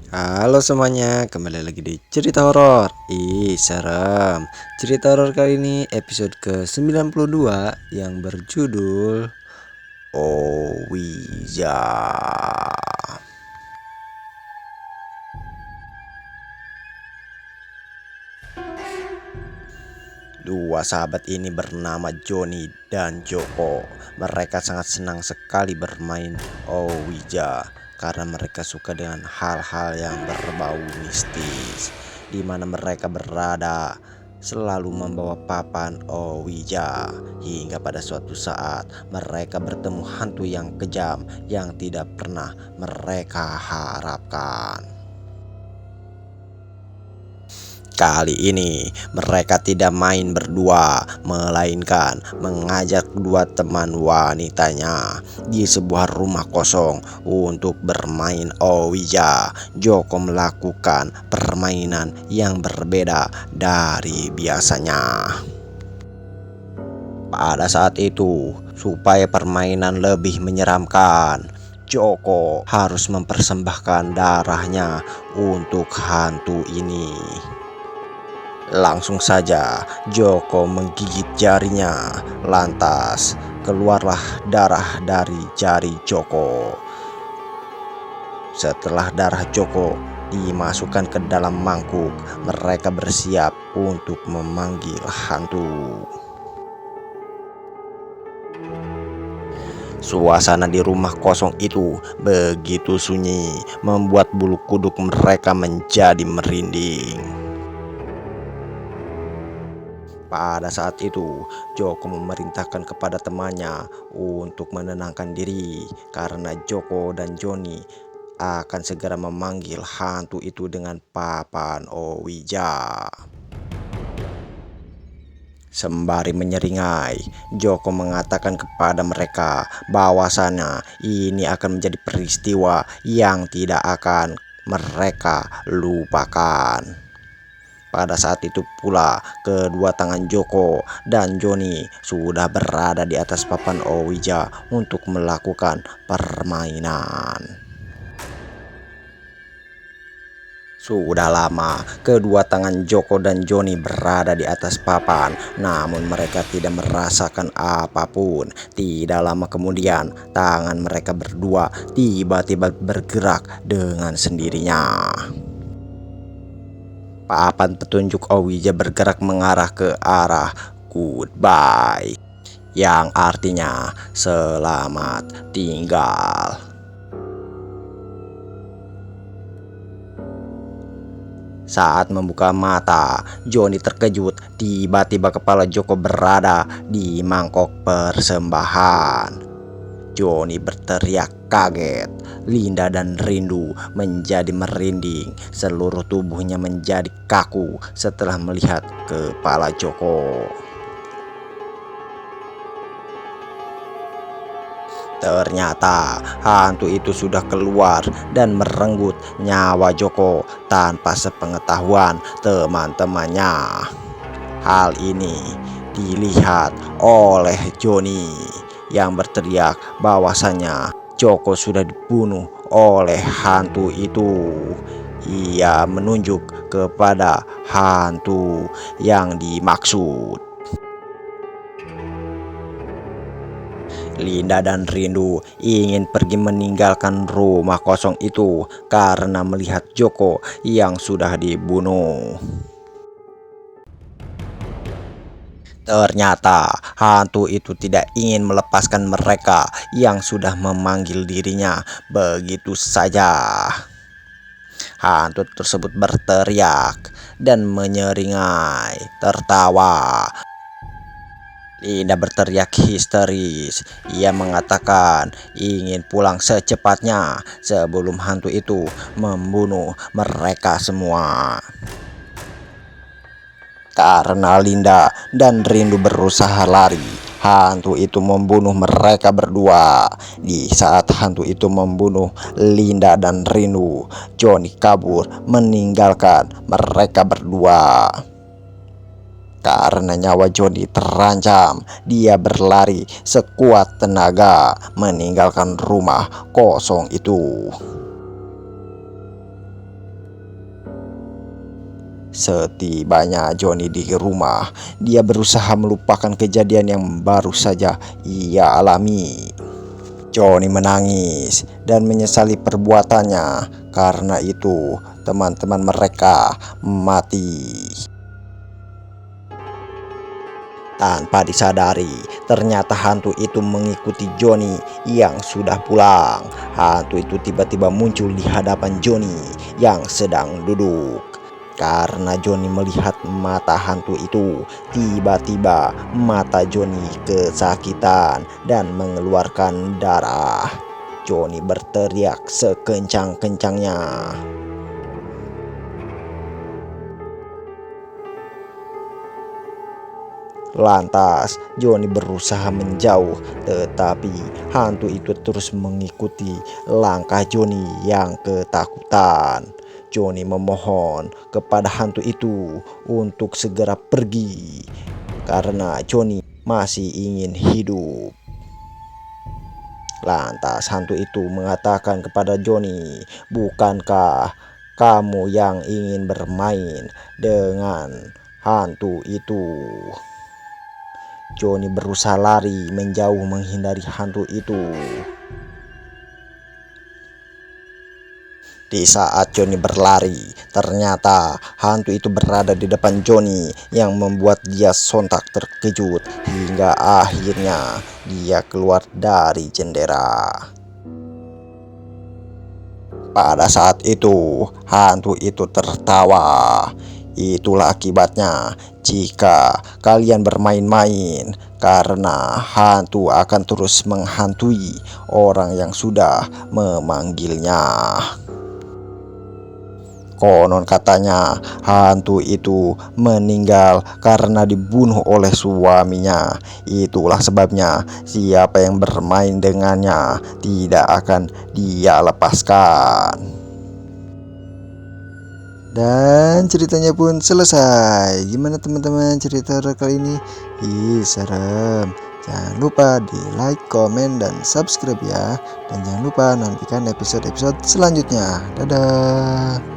Halo semuanya, kembali lagi di cerita horor. Ih, serem. Cerita horor kali ini episode ke-92 yang berjudul Ouija. Dua sahabat ini bernama Joni dan Joko. Mereka sangat senang sekali bermain Ouija karena mereka suka dengan hal-hal yang berbau mistis. Di mana mereka berada selalu membawa papan Ouija hingga pada suatu saat mereka bertemu hantu yang kejam yang tidak pernah mereka harapkan. Kali ini mereka tidak main berdua, melainkan mengajak dua teman wanitanya di sebuah rumah kosong untuk bermain Ouija. Joko melakukan permainan yang berbeda dari biasanya. Pada saat itu, supaya permainan lebih menyeramkan, Joko harus mempersembahkan darahnya untuk hantu ini. Langsung saja Joko menggigit jarinya, lantas keluarlah darah dari jari Joko. Setelah darah Joko dimasukkan ke dalam mangkuk, mereka bersiap untuk memanggil hantu. Suasana di rumah kosong itu begitu sunyi, membuat bulu kuduk mereka menjadi merinding. Pada saat itu, Joko memerintahkan kepada temannya untuk menenangkan diri karena Joko dan Joni akan segera memanggil hantu itu dengan papan Ouija. Sembari menyeringai, Joko mengatakan kepada mereka bahwasannya ini akan menjadi peristiwa yang tidak akan mereka lupakan. Pada saat itu pula, kedua tangan Joko dan Joni sudah berada di atas papan Ouija untuk melakukan permainan. Sudah lama kedua tangan Joko dan Joni berada di atas papan, namun mereka tidak merasakan apapun. Tidak lama kemudian, tangan mereka berdua tiba-tiba bergerak dengan sendirinya. Papan petunjuk Ouija bergerak mengarah ke arah goodbye, yang artinya selamat tinggal. Saat membuka mata, Joni terkejut. Tiba-tiba kepala Joko berada di mangkok persembahan. Joni berteriak kaget. Linda dan Rindu menjadi merinding. Seluruh tubuhnya menjadi kaku setelah melihat kepala Joko. Ternyata hantu itu sudah keluar dan merenggut nyawa Joko tanpa sepengetahuan teman-temannya. Hal ini dilihat oleh Joni yang berteriak bahwasanya Joko sudah dibunuh oleh hantu itu. Ia menunjuk kepada hantu yang dimaksud. Linda dan Rindu ingin pergi meninggalkan rumah kosong itu karena melihat Joko yang sudah dibunuh. Ternyata hantu itu tidak ingin melepaskan mereka yang sudah memanggil dirinya begitu saja. Hantu tersebut berteriak dan menyeringai, tertawa. Linda berteriak histeris. Ia mengatakan ingin pulang secepatnya sebelum hantu itu membunuh mereka semua. Karena Linda dan Rindu berusaha lari, hantu itu membunuh mereka berdua. Di saat hantu itu membunuh Linda dan Rindu, Joni kabur meninggalkan mereka berdua. Karena nyawa Joni terancam, dia berlari sekuat tenaga meninggalkan rumah kosong itu. Setibanya Johnny di rumah, dia berusaha melupakan kejadian yang baru saja ia alami. Johnny menangis dan menyesali perbuatannya. Karena itu, teman-teman mereka mati. Tanpa disadari, ternyata hantu itu mengikuti Johnny yang sudah pulang. Hantu itu tiba-tiba muncul di hadapan Johnny yang sedang duduk. Karena Johnny melihat mata hantu itu, tiba-tiba mata Johnny kesakitan dan mengeluarkan darah. Johnny berteriak sekencang-kencangnya. Lantas Johnny berusaha menjauh, tetapi hantu itu terus mengikuti langkah Johnny yang ketakutan. Johnny memohon kepada hantu itu untuk segera pergi karena Johnny masih ingin hidup. Lantas hantu itu mengatakan kepada Johnny, "Bukankah kamu yang ingin bermain dengan hantu itu?" Johnny berusaha lari menjauh menghindari hantu itu. Di saat Johnny berlari, ternyata hantu itu berada di depan Johnny yang membuat dia sontak terkejut hingga akhirnya dia keluar dari jendela. Pada saat itu, hantu itu tertawa. Itulah akibatnya jika kalian bermain-main, karena hantu akan terus menghantui orang yang sudah memanggilnya. Konon katanya hantu itu meninggal karena dibunuh oleh suaminya. Itulah sebabnya siapa yang bermain dengannya tidak akan dia lepaskan. Dan ceritanya pun selesai. Gimana teman-teman cerita horor kali ini? Ih, serem. Jangan lupa di like, komen, dan subscribe ya. Dan jangan lupa nantikan episode-episode selanjutnya. Dadah.